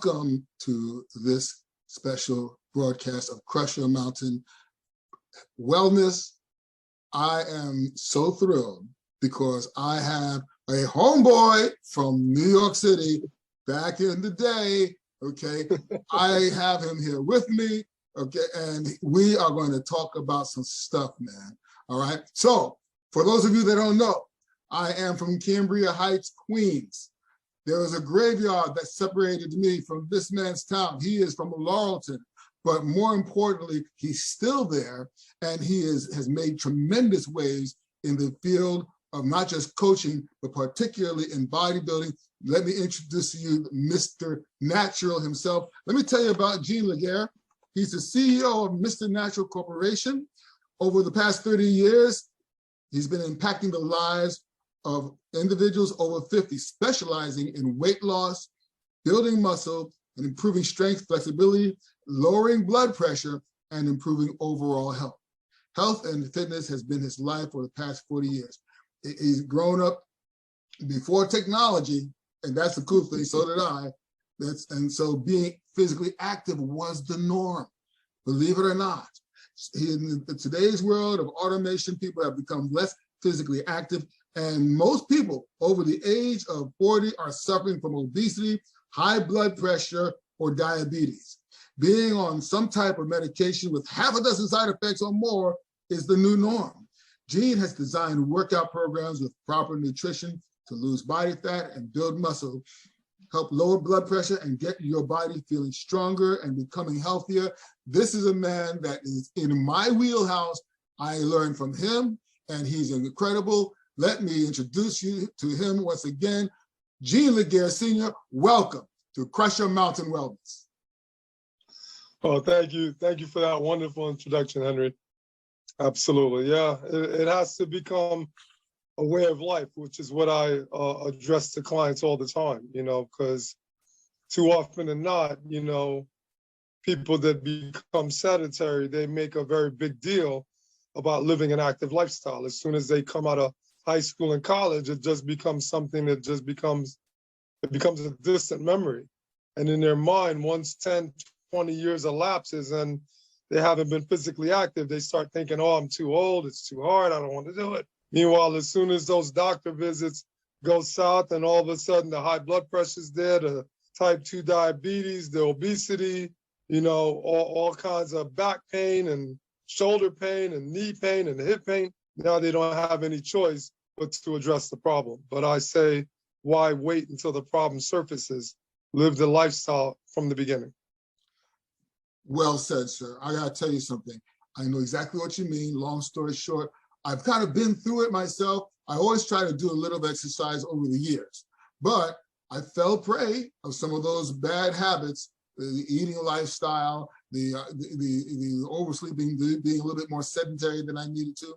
Welcome to this special broadcast of Crush Your Mountain Wellness. I am so thrilled because I have a homeboy from New York City back in the day, okay? I have him here with me, okay? And we are going to talk about some stuff, man, all right? So, for those of you that don't know, I am from Cambria Heights, Queens. There was a graveyard that separated me from this man's town. He is from Laurelton, but more importantly, he's still there, and he has made tremendous waves in the field of not just coaching, but particularly in bodybuilding. Let me introduce to you Mr. Natural himself. Let me tell you about Gene Laguerre. He's the CEO of Mr.Natural Corporation. Over the past 30 years, he's been impacting the lives of individuals over 50, specializing in weight loss, building muscle, and improving strength, flexibility, lowering blood pressure, and improving overall health. Health and fitness has been his life for the past 40 years. He's grown up before technology, and that's the cool thing, so did I. And so being physically active was the norm, believe it or not. In today's world of automation, people have become less physically active, and most people over the age of 40 are suffering from obesity, high blood pressure, or diabetes. Being on some type of medication with half a dozen side effects or more is the new norm. Gene has designed workout programs with proper nutrition to lose body fat and build muscle, help lower blood pressure, and get your body feeling stronger and becoming healthier. This is a man that is in my wheelhouse. I learned from him, and he's incredible. Let me introduce you to him once again. Gene Laguerre, Sr., welcome to Crush Your Mountain Wellness. Oh, thank you. Thank you for that wonderful introduction, Henry. Absolutely. Yeah, it has to become a way of life, which is what I address to clients all the time, because too often than not, people that become sedentary, they make a very big deal about living an active lifestyle. As soon as they come out of high school and college, it just becomes something that becomes a distant memory. And in their mind, once 10, 20 years elapses and they haven't been physically active, they start thinking, oh, I'm too old, it's too hard, I don't want to do it. Meanwhile, as soon as those doctor visits go south and all of a sudden the high blood pressure's there, the type 2 diabetes, the obesity, all kinds of back pain and shoulder pain and knee pain and hip pain, now they don't have any choice but to address the problem. But I say, why wait until the problem surfaces? Live the lifestyle from the beginning. Well said, sir. I gotta tell you something. I know exactly what you mean. Long story short, I've kind of been through it myself. I always try to do a little exercise over the years, but I fell prey of some of those bad habits, the eating lifestyle, the oversleeping, being a little bit more sedentary than I needed to.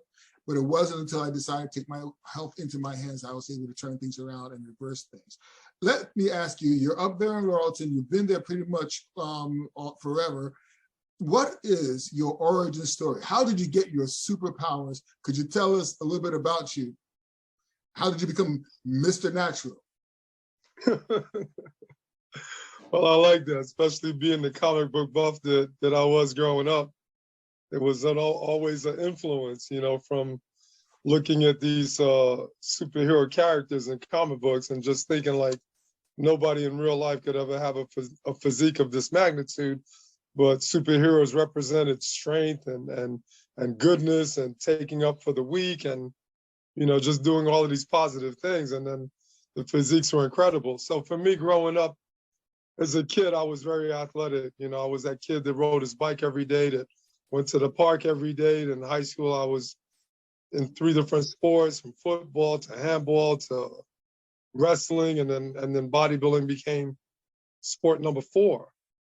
But it wasn't until I decided to take my health into my hands I was able to turn things around and reverse things. Let me ask you, you're up there in Laurelton, you've been there pretty much forever. What is your origin story? How did you get your superpowers? Could you tell us a little bit about you? How did you become Mr. Natural? Well, I like that, especially being the comic book buff that I was growing up. It was always an influence, from looking at these superhero characters in comic books and just thinking like nobody in real life could ever have a physique of this magnitude. But superheroes represented strength and goodness and taking up for the weak and, just doing all of these positive things. And then the physiques were incredible. So for me growing up as a kid, I was very athletic. I was that kid that rode his bike every day, that went to the park every day. In high school, I was in 3 different sports, from football to handball to wrestling, and then bodybuilding became sport number 4.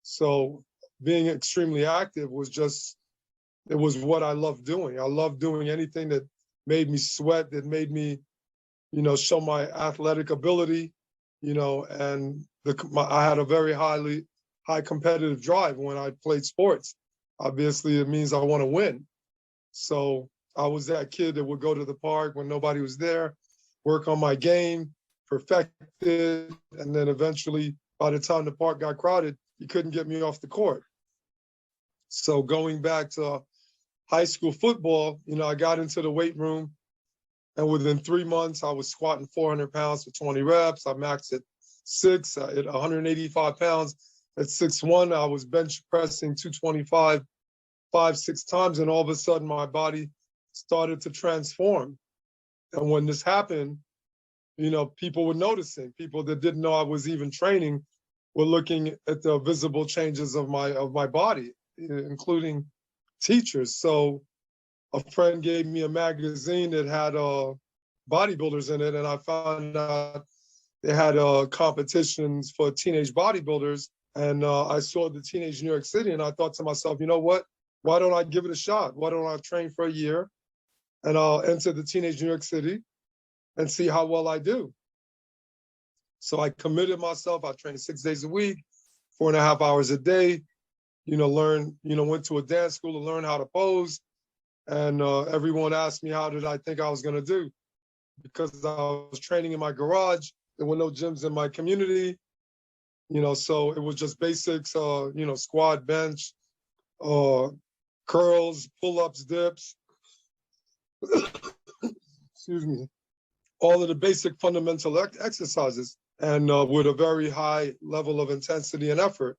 So being extremely active it was what I loved doing. I loved doing anything that made me sweat, that made me, show my athletic ability, and I had a very high competitive drive when I played sports. Obviously, it means I want to win. So I was that kid that would go to the park when nobody was there, work on my game, perfect it, and then eventually by the time the park got crowded, you couldn't get me off the court. So going back to high school football, I got into the weight room, and within 3 months, I was squatting 400 pounds for 20 reps. I maxed at 6, at 185 pounds. At 6'1", I was bench pressing 225 5-6 times, and all of a sudden my body started to transform. And when this happened, people were noticing. People that didn't know I was even training were looking at the visible changes of my body, including teachers. So a friend gave me a magazine that had bodybuilders in it, and I found out they had competitions for teenage bodybuilders. And I saw the Teenage New York City, and I thought to myself, you know what? Why don't I give it a shot? Why don't I train for a year, and I'll enter the Teenage New York City and see how well I do? So I committed myself. I trained 6 days a week, 4.5 hours a day. Went to a dance school to learn how to pose. And everyone asked me, how did I think I was going to do? Because I was training in my garage. There were no gyms in my community. So it was just basics, squat, bench, curls, pull-ups, dips. Excuse me. All of the basic fundamental exercises, and with a very high level of intensity and effort.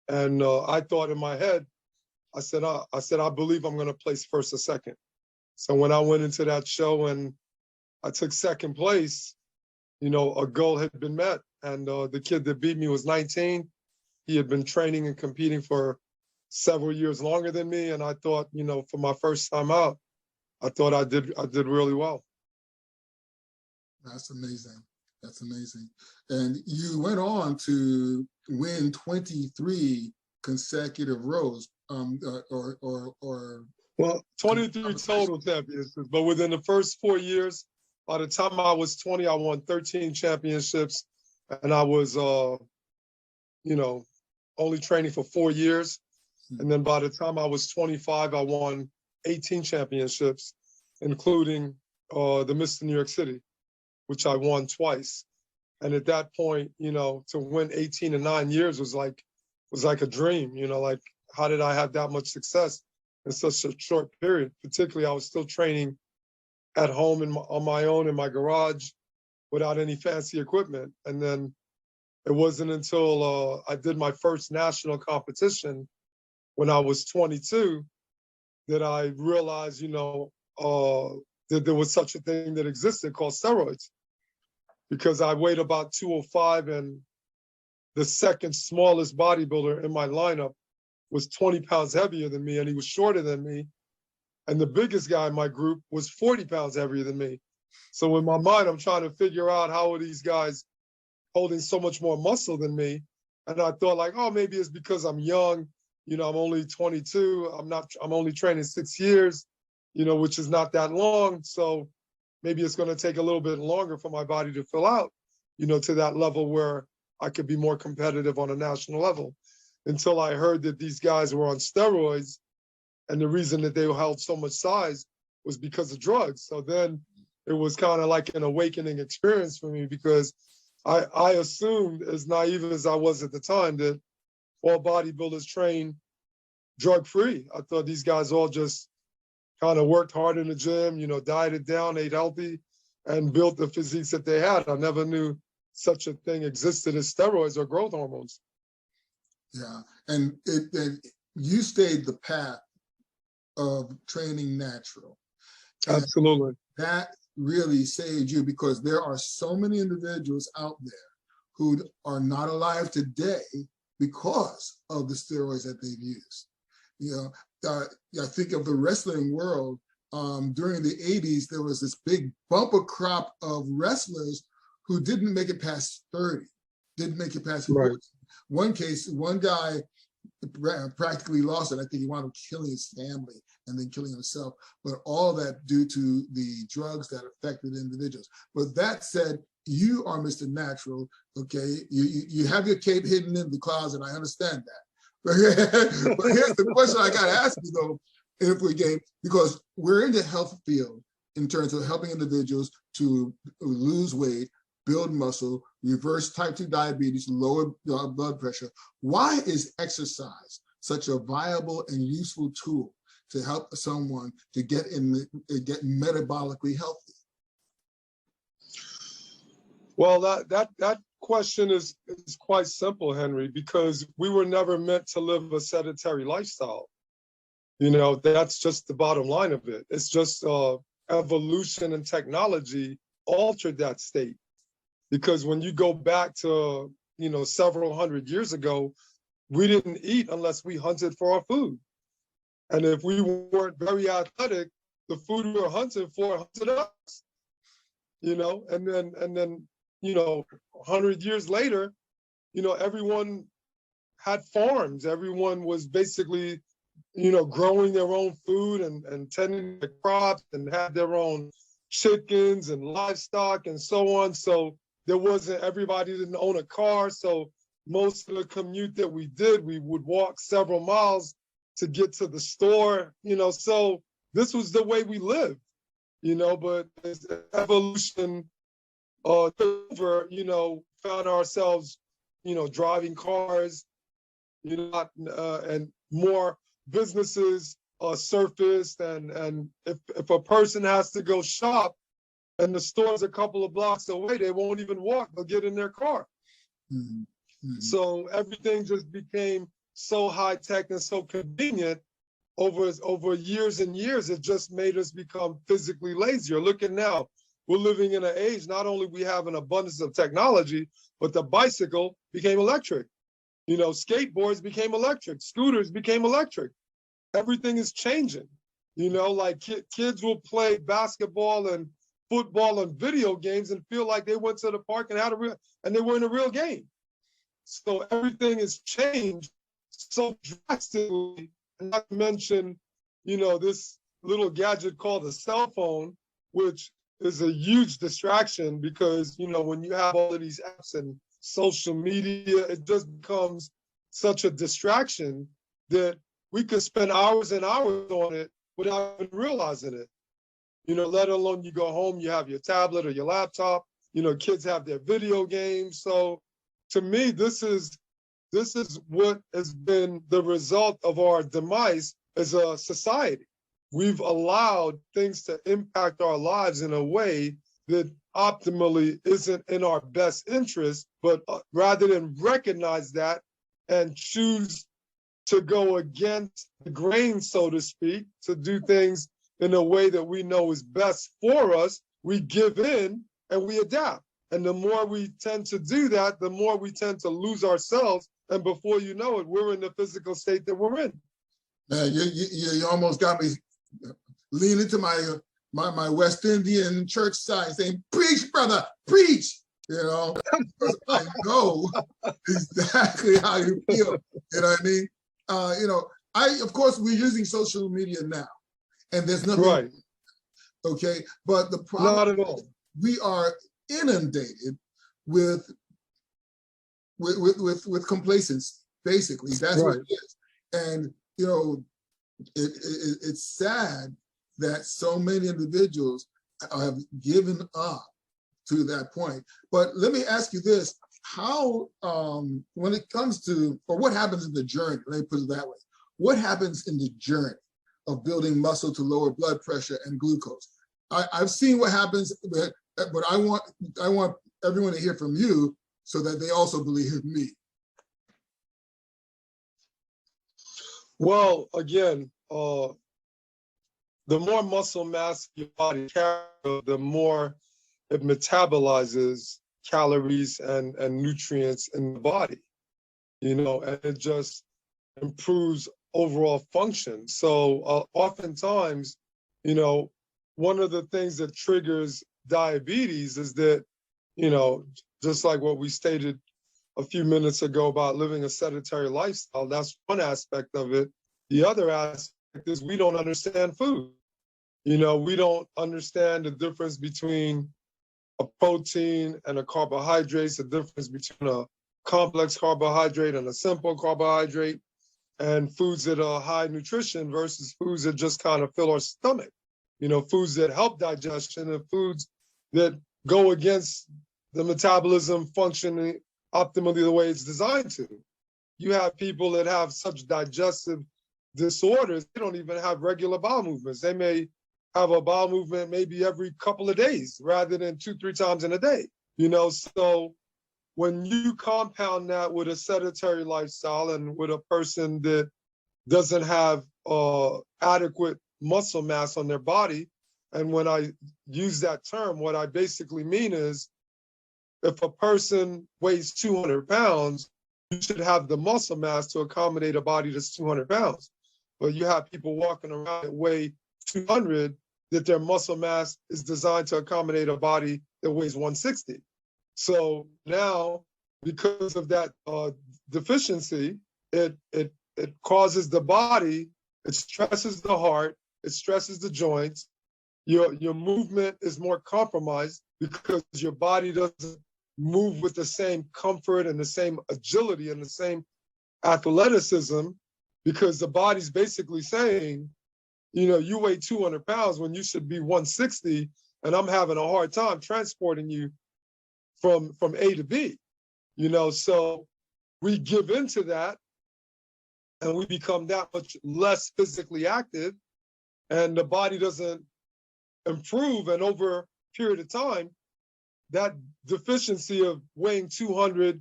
And I thought in my head, I said, I believe I'm going to place first or second. So when I went into that show and I took second place, a goal had been met. And the kid that beat me was 19. He had been training and competing for several years longer than me. And I thought, for my first time out, I thought I did really well. That's amazing. That's amazing. And you went on to win 23 consecutive rows, Well, 23 total championships, but within the first 4 years, by the time I was 20, I won 13 championships, and I was, only training for 4 years. And then by the time I was 25, I won 18 championships, including the Mr. New York City, which I won twice. And at that point, to win 18 in 9 years was like a dream. Like, how did I have that much success in such a short period? Particularly, I was still training at home on my own in my garage without any fancy equipment. And then it wasn't until I did my first national competition when I was 22 that I realized, that there was such a thing that existed called steroids. Because I weighed about 205, and the second smallest bodybuilder in my lineup was 20 pounds heavier than me, and he was shorter than me. And the biggest guy in my group was 40 pounds heavier than me. So in my mind, I'm trying to figure out how are these guys holding so much more muscle than me. And I thought like, oh, maybe it's because I'm young. I'm only 22. I'm only training 6 years, which is not that long. So maybe it's going to take a little bit longer for my body to fill out, to that level where I could be more competitive on a national level. Until I heard that these guys were on steroids, and the reason that they held so much size was because of drugs. So then it was kind of like an awakening experience for me, because I assumed, as naive as I was at the time, that all bodybuilders train drug-free. I thought these guys all just kind of worked hard in the gym, dieted down, ate healthy, and built the physiques that they had. I never knew such a thing existed as steroids or growth hormones. Yeah, and you stayed the path of training natural. And absolutely. That really saved you, because there are so many individuals out there who are not alive today because of the steroids that they've used. I think of the wrestling world. During the 80s, there was this big bumper crop of wrestlers who didn't make it past 30, didn't make it past 40. Right. One guy practically lost it. I think he wound up killing his family and then killing himself, but all that due to the drugs that affected individuals. But that said, you are Mr. Natural, okay? You have your cape hidden in the closet, I understand that. But here's the question I got to ask you, though, because we're in the health field in terms of helping individuals to lose weight build muscle, reverse type 2 diabetes, lower blood pressure. Why is exercise such a viable and useful tool to help someone to get metabolically healthy? Well, that question is quite simple, Henry, because we were never meant to live a sedentary lifestyle. You know, that's just the bottom line of it. It's just evolution and technology altered that state. Because when you go back to, several hundred years ago, we didn't eat unless we hunted for our food. And if we weren't very athletic, the food we were hunting for hunted us. And then 100 years later, everyone had farms. Everyone was basically, growing their own food and tending the crops and had their own chickens and livestock and so on. So everybody didn't own a car. So most of the commute that we did, we would walk several miles to get to the store, so this was the way we lived, but as evolution over, found ourselves, driving cars, and more businesses surfaced. And if a person has to go shop and the store's a couple of blocks away, they won't even walk, they'll get in their car. Mm-hmm. Mm-hmm. So everything just became so high tech and so convenient over years and years. It just made us become physically lazier. Look at now, we're living in an age, not only we have an abundance of technology, but the bicycle became electric. Skateboards became electric, scooters became electric. Everything is changing. Like kids will play basketball and football and video games and feel like they went to the park and they were in a real game. So everything has changed so drastically, and not to mention, this little gadget called a cell phone, which is a huge distraction because, when you have all of these apps and social media, it just becomes such a distraction that we could spend hours and hours on it without even realizing it. Let alone you go home, you have your tablet or your laptop, kids have their video games. So to me, this is what has been the result of our demise as a society. We've allowed things to impact our lives in a way that optimally isn't in our best interest, but rather than recognize that and choose to go against the grain, so to speak, to do things in a way that we know is best for us, we give in and we adapt. And the more we tend to do that, the more we tend to lose ourselves. And before you know it, we're in the physical state that we're in. Man, you almost got me leaning to my West Indian church side saying, preach, brother, preach. I know exactly how you feel. You know what I mean? Of course, we're using social media now, and there's nothing right. Okay, but the problem not at all. We are inundated with complacency. Basically, that's right. what it is. And it's sad that so many individuals have given up to that point. But let me ask you this: how, when it comes to, or what happens in the journey? Let me put it that way. What happens in the journey of building muscle to lower blood pressure and glucose? I've seen what happens, but I want everyone to hear from you so that they also believe me. Well, again, the more muscle mass your body carries, the more it metabolizes calories and nutrients in the body, and it just improves overall function. So oftentimes, one of the things that triggers diabetes is that, just like what we stated a few minutes ago about living a sedentary lifestyle, that's one aspect of it. The other aspect is we don't understand food. We don't understand the difference between a protein and a carbohydrate, the difference between a complex carbohydrate and a simple carbohydrate, and foods that are high nutrition versus foods that just kind of fill our stomach. Foods that help digestion and foods that go against the metabolism functioning optimally the way it's designed to. You have people that have such digestive disorders, they don't even have regular bowel movements. They may have a bowel movement maybe every couple of days rather than 2-3 times in a day. So when you compound that with a sedentary lifestyle and with a person that doesn't have adequate muscle mass on their body, and when I use that term, what I basically mean is if a person weighs 200 pounds, you should have the muscle mass to accommodate a body that's 200 pounds. But you have people walking around that weigh 200, that their muscle mass is designed to accommodate a body that weighs 160. So now, because of that deficiency, it causes the body, it stresses the heart, it stresses the joints. Your movement is more compromised because your body doesn't move with the same comfort and the same agility and the same athleticism, because the body's basically saying, you weigh 200 pounds when you should be 160, and I'm having a hard time transporting you from A to B. So we give into that and we become that much less physically active, and the body doesn't improve. And over a period of time, that deficiency of weighing 200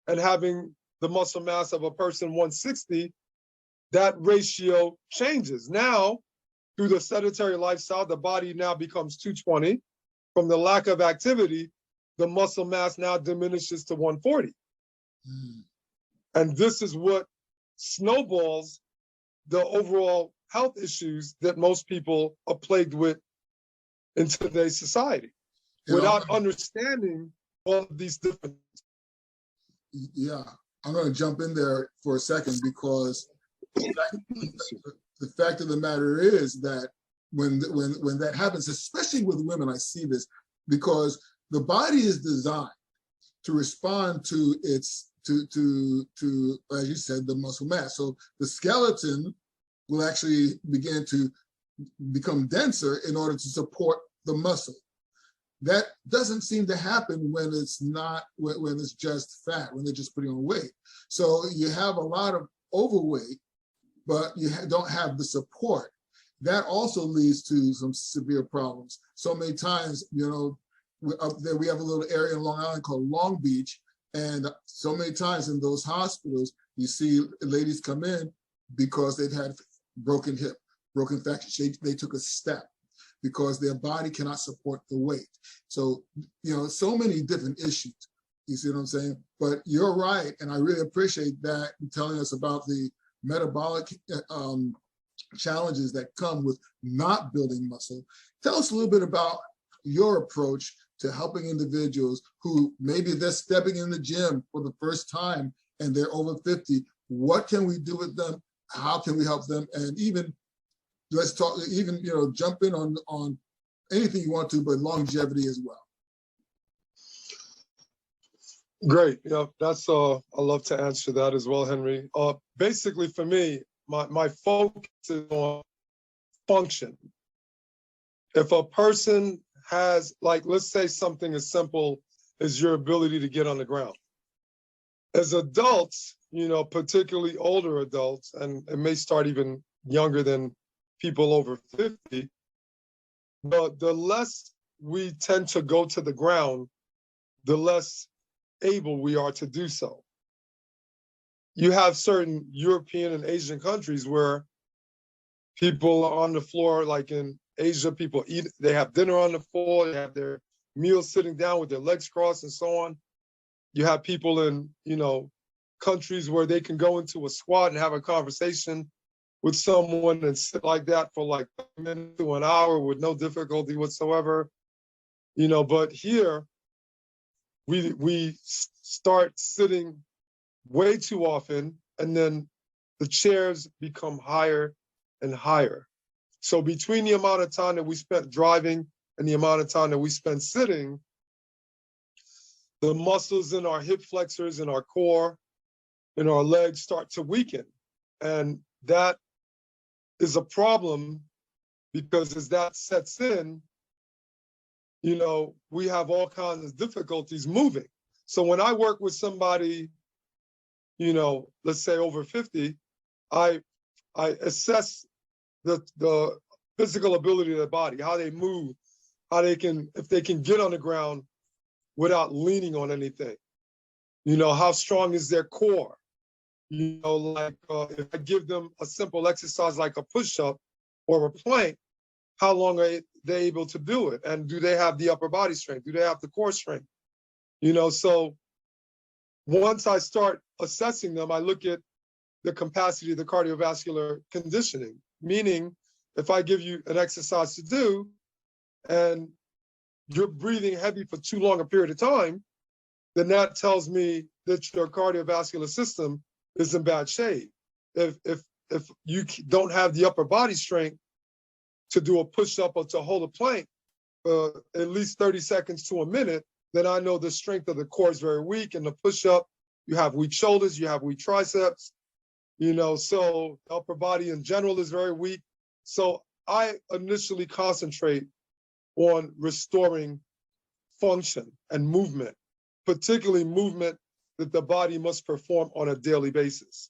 and having the muscle mass of a person 160, that ratio changes. Now, through the sedentary lifestyle, the body now becomes 220. From the lack of activity, the muscle mass now diminishes to 140. And this is what snowballs the overall health issues that most people are plagued with in today's society, without understanding all of these different. Yeah, I'm going to jump in there for a second, because the fact of the matter is that when that happens, especially with women, I see this, because the body is designed to respond to its to as you said, the muscle mass. So the skeleton will actually begin to become denser in order to support the muscle. That doesn't seem to happen when it's not, when it's just fat, when they're just putting on weight. So you have a lot of overweight, but you don't have the support. That also leads to some severe problems. So many times, up there we have a little area in Long Island called Long Beach, and so many times in those hospitals, you see ladies come in because they've had broken hip, broken fracture. They took a step because their body cannot support the weight. So, so many different issues. You see what I'm saying? But you're right, and I really appreciate that telling us about the metabolic challenges that come with not building muscle. Tell us a little bit about your approach to helping individuals who maybe they're stepping in the gym for the first time and they're over 50. What can we do with them? How can we help them? And even let's talk, jump in on anything you want to, but longevity as well. Great. Yeah, that's I love to answer that as well, Henry. Basically, for me, my focus is on function. If a person has, let's say something as simple as your ability to get on the ground. As adults, particularly older adults, and it may start even younger than people over 50, but the less we tend to go to the ground, the less able we are to do so. You have certain European and Asian countries where people are on the floor, like in Asia, people eat, they have dinner on the floor, they have their meals sitting down with their legs crossed and so on. You have people in, countries where they can go into a squat and have a conversation with someone and sit like that for like a minute to an hour with no difficulty whatsoever. But here, we start sitting way too often, and then the chairs become higher and higher. So between the amount of time that we spent driving and the amount of time that we spent sitting, the muscles in our hip flexors and our core and our legs start to weaken. And that is a problem, because as that sets in, we have all kinds of difficulties moving. So when I work with somebody, let's say over 50, I assess the physical ability of their body, how they move, if they can get on the ground without leaning on anything. How strong is their core? If I give them a simple exercise like a push-up or a plank, how long are they able to do it? And do they have the upper body strength? Do they have the core strength? So once I start assessing them, I look at the capacity of the cardiovascular conditioning, meaning if I give you an exercise to do and you're breathing heavy for too long a period of time, then that tells me that your cardiovascular system is in bad shape. If you don't have the upper body strength to do a push-up or to hold a plank at least 30 seconds to a minute, then I know the strength of the core is very weak. And the push-up, you have weak shoulders, you have weak triceps, so the upper body in general is very weak. So I initially concentrate on restoring function and movement, particularly movement that the body must perform on a daily basis.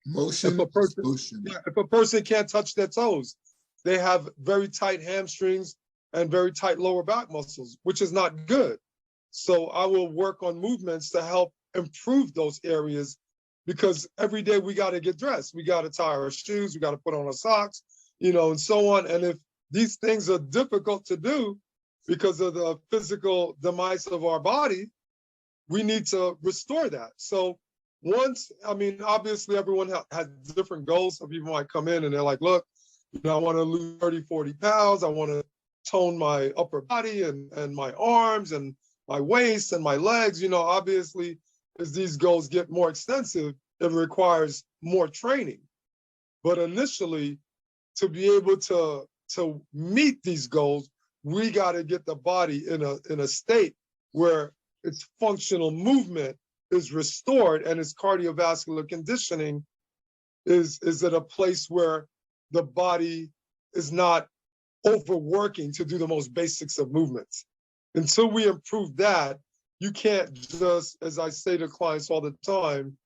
Motion. If a person can't touch their toes, they have very tight hamstrings and very tight lower back muscles, which is not good. So I will work on movements to help improve those areas, because every day we got to get dressed. We got to tie our shoes, we got to put on our socks, and so on. And if these things are difficult to do because of the physical demise of our body, we need to restore that. So obviously everyone has different goals. Some people might come in and they're like, look, I want to lose 30, 40 pounds. I want to tone my upper body and my arms and my waist and my legs. Obviously, as these goals get more extensive, it requires more training. But initially, to be able to meet these goals, we got to get the body in a state where its functional movement is restored and its cardiovascular conditioning is at a place where the body is not overworking to do the most basics of movements. Until we improve that, you can't just, as I say to clients all the time,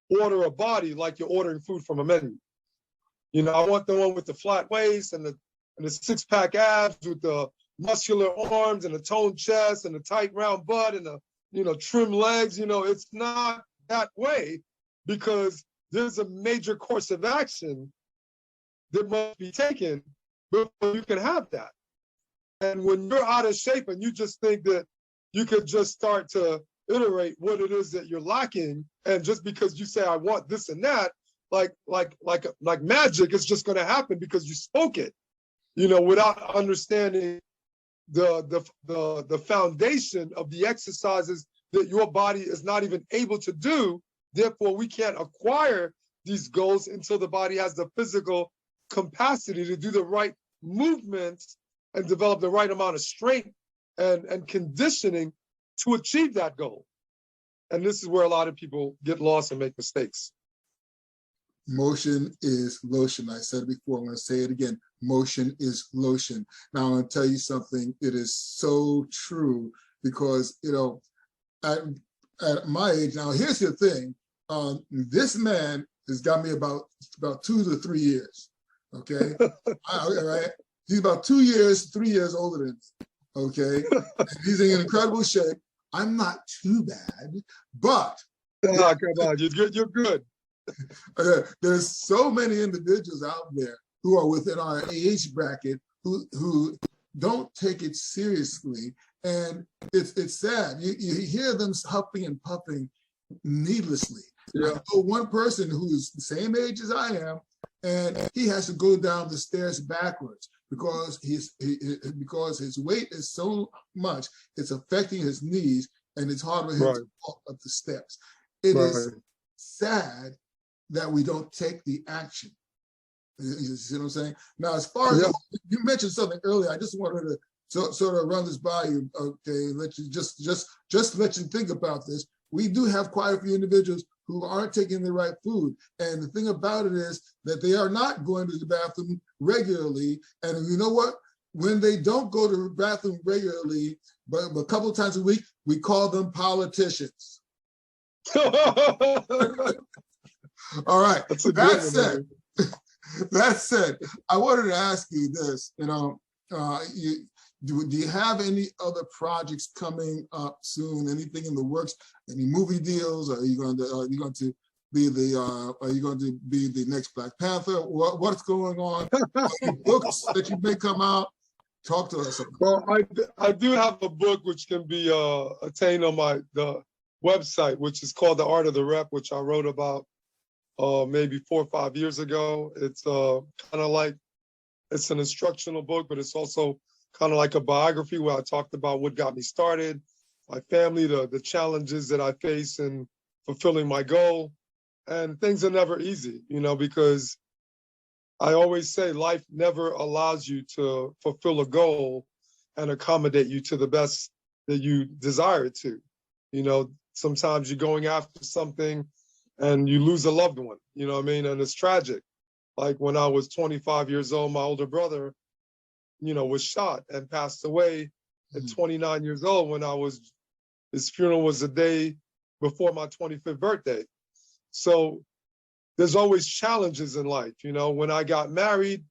order a body like you're ordering food from a menu. I want the one with the flat waist and the six-pack abs with the muscular arms and the toned chest and the tight round butt and the trim legs. It's not that way, because there's a major course of action that must be taken before you can have that. And when you're out of shape and you just think that you could just start to iterate what it is that you're lacking, and just because you say I want this and that, like magic, it's just going to happen because you spoke it, without understanding the foundation of the exercises that your body is not even able to do. Therefore, we can't acquire these goals until the body has the physical capacity to do the right movements and develop the right amount of strength and conditioning to achieve that goal. And this is where a lot of people get lost and make mistakes. Motion is lotion. I said it before, I'm going to say it again. Motion is lotion. Now, I'm going to tell you something. It is so true, because, at my age, now here's the thing. This man has got me about 2 to 3 years. Okay. Right? He's about 3 years older than me. Okay. And he's in incredible shape. I'm not too bad, but come on, you're good. There's so many individuals out there who are within our age bracket who don't take it seriously, and it's sad. You hear them huffing and puffing needlessly. Yeah. I know one person who's the same age as I am, and he has to go down the stairs backwards because because his weight is so much, it's affecting his knees, and it's hard for him to walk up the steps. It is sad that we don't take the action. You see what I'm saying? Now, as far as you mentioned something earlier, I just wanted to sort of run this by you, okay? Let you just let you think about this. We do have quite a few individuals who aren't taking the right food, and the thing about it is that they are not going to the bathroom regularly. And you know what? when they don't go to the bathroom regularly, but a couple of times a week, we call them politicians. All right. That's a That good said, one. that said, I wanted to ask you this. Do you have any other projects coming up soon? Anything in the works? Any movie deals? Are you going to be the next Black Panther? What's going on? Any books that you may come out? Talk to us about. Well, I do have a book which can be attained on the website, which is called The Art of the Rep, which I wrote about maybe 4 or 5 years ago. It's kind of like, it's an instructional book, but it's also kind of like a biography where I talked about what got me started, my family, the challenges that I face in fulfilling my goal. And things are never easy, because I always say life never allows you to fulfill a goal and accommodate you to the best that you desire it to. Sometimes you're going after something and you lose a loved one, and it's tragic. Like when I was 25 years old, my older brother, was shot and passed away at 29 years old his funeral was the day before my 25th birthday. So there's always challenges in life. When I got married,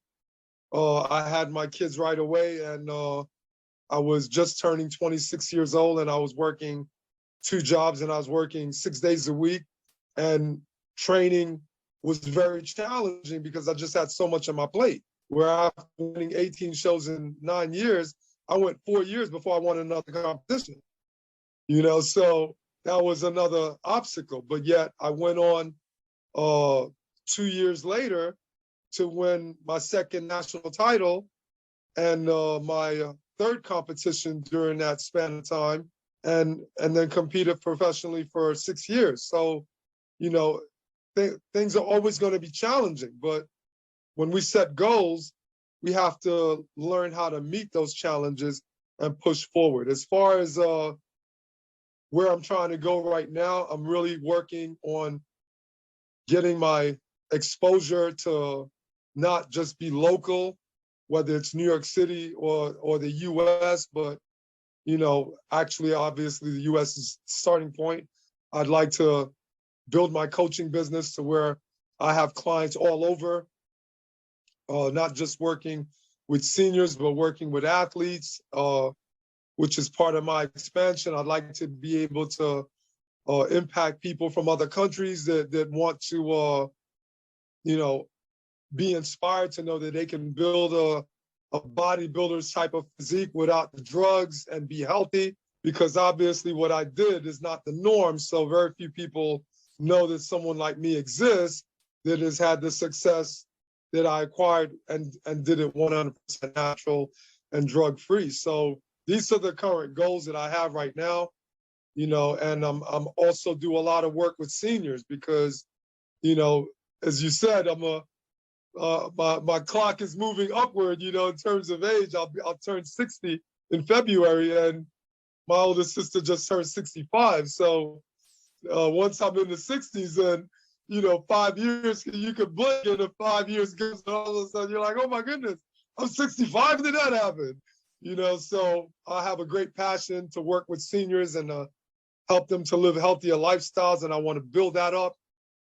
I had my kids right away, and I was just turning 26 years old, and I was working 2 jobs, and I was working 6 days a week, and training was very challenging because I just had so much on my plate. Where after winning 18 shows in 9 years, I went 4 years before I won another competition. So that was another obstacle. But yet I went on 2 years later to win my second national title and my third competition during that span of time, and then competed professionally for 6 years. So, things are always going to be challenging, but when we set goals, we have to learn how to meet those challenges and push forward. As far as where I'm trying to go right now, I'm really working on getting my exposure to not just be local, whether it's New York City or the US, but, actually, obviously, the US is the starting point. I'd like to build my coaching business to where I have clients all over, not just working with seniors, but working with athletes, which is part of my expansion. I'd like to be able to impact people from other countries that want to, be inspired to know that they can build a bodybuilder's type of physique without the drugs and be healthy, because obviously what I did is not the norm. So very few people know that someone like me exists that has had the success that I acquired and did it 100% natural and drug-free. So these are the current goals that I have right now, and I'm also do a lot of work with seniors because, as you said, my clock is moving upward, in terms of age. I'll turn 60 in February, and my older sister just turned 65. So once I'm in the 60s, and 5 years, you could blink and 5 years goes, and all of a sudden you're like, oh my goodness, I'm 65. Did that happen? So I have a great passion to work with seniors and help them to live healthier lifestyles, and I want to build that up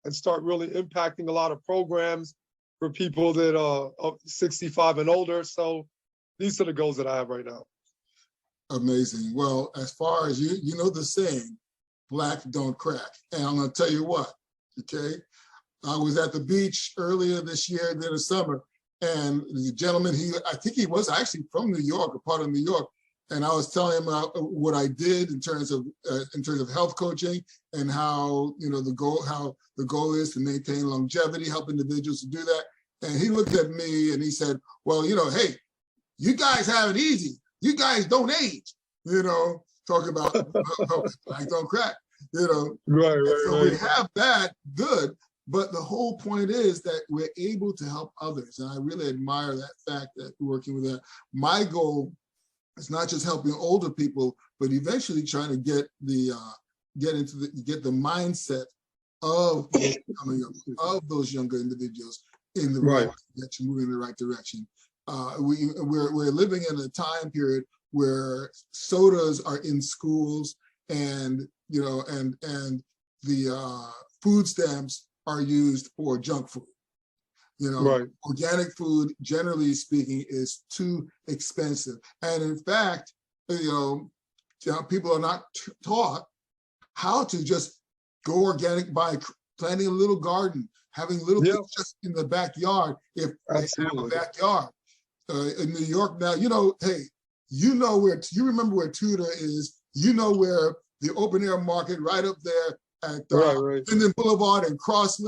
and start really impacting a lot of programs for people that are 65 and older. So these are the goals that I have right now. Amazing. Well, as far as you know the saying, Black don't crack. And I'm going to tell you what, okay? I was at the beach earlier this year, in the summer, and the gentleman, I think he was actually from New York, a part of New York, and I was telling him what I did in terms of health coaching and how the goal is to maintain longevity, help individuals to do that. And he looked at me and he said, "Well, hey, you guys have it easy. You guys don't age." Talking about Black don't crack. Right. So we have that good. But the whole point is that we're able to help others. And I really admire that fact that we're working with that. My goal is not just helping older people, but eventually trying to get the mindset of those younger individuals in the right direction, moving in the right direction. we're living in a time period where sodas are in schools, and the food stamps are used for junk food. Right. Organic food, generally speaking, is too expensive. And in fact, people are not taught how to just go organic by planting a little garden, having little things just in the backyard, if they have a backyard. In New York now, hey, you remember where Tudor is, where the open air market right up there at Linden Boulevard and Cross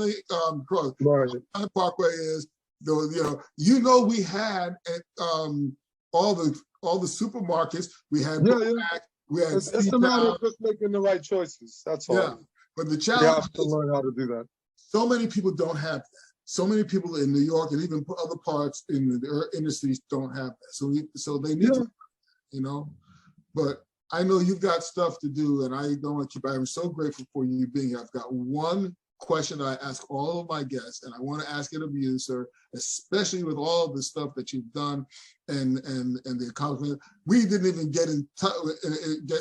Parkway is. We had at all the supermarkets. We had we had. It's a matter of just making the right choices. That's all. Yeah, but the challenge you have to learn how to do that. So many people don't have that. So many people in New York and even other parts in the inner cities don't have that. So they need to, But I know you've got stuff to do, and I don't want to keep. I'm so grateful for you being here. I've got one question I ask all of my guests, and I want to ask it of you, sir, especially with all of the stuff that you've done and the accomplishment. We didn't even get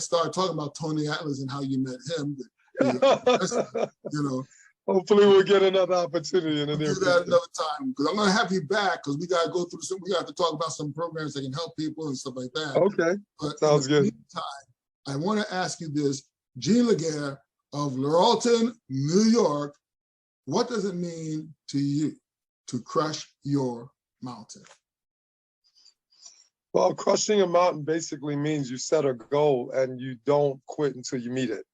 started talking about Tony Atlas and how you met him. Hopefully we'll get another opportunity in the near future. Do that another time, because I'm going to have you back, because we got to go through we got to talk about some programs that can help people and stuff like that. Okay, but sounds good. Meantime, I want to ask you this, Jean Laguerre of Laurelton, New York. What does it mean to you to crush your mountain? Well, crushing a mountain basically means you set a goal and you don't quit until you meet it.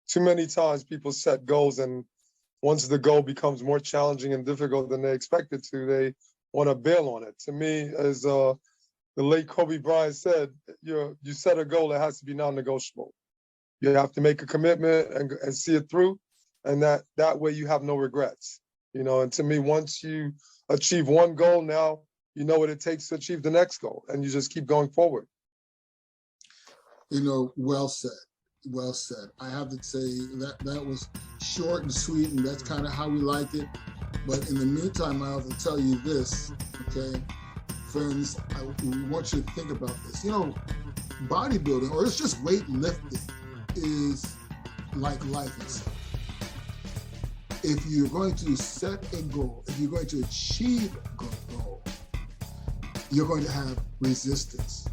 Too many times people set goals, and once the goal becomes more challenging and difficult than they expected to, they want to bail on it. To me, as the late Kobe Bryant said, you set a goal that has to be non-negotiable. You have to make a commitment and see it through, and that way you have no regrets. And to me, once you achieve one goal, now you know what it takes to achieve the next goal, and you just keep going forward. Well said. Well said. I have to say that was short and sweet, and that's kind of how we like it. But in the meantime, I have to tell you this, okay? Friends, I want you to think about this. Bodybuilding, or it's just weightlifting, is like life itself. If you're going to set a goal, if you're going to achieve a goal, you're going to have resistance.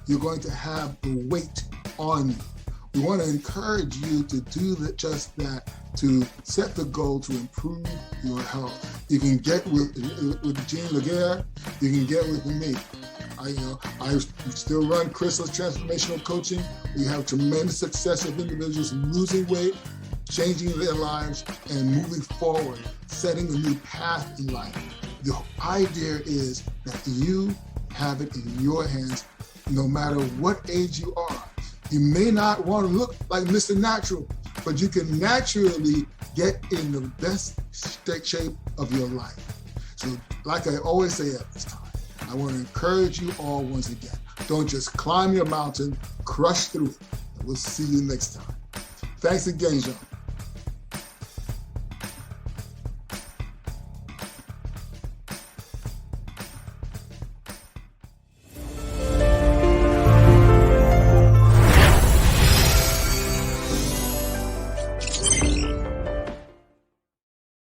You're going to have the weight on you. We want to encourage you to do just that, to set the goal to improve your health. You can get with Jean Laguerre, you can get with me. I still run Crystal's Transformational Coaching. We have tremendous success of individuals losing weight, changing their lives, and moving forward, setting a new path in life. The idea is that you have it in your hands, no matter what age you are. You may not want to look like Mr.Natural, but you can naturally get in the best shape of your life. So like I always say at this time, I want to encourage you all once again, don't just climb your mountain, crush through it. We'll see you next time. Thanks again, Jean.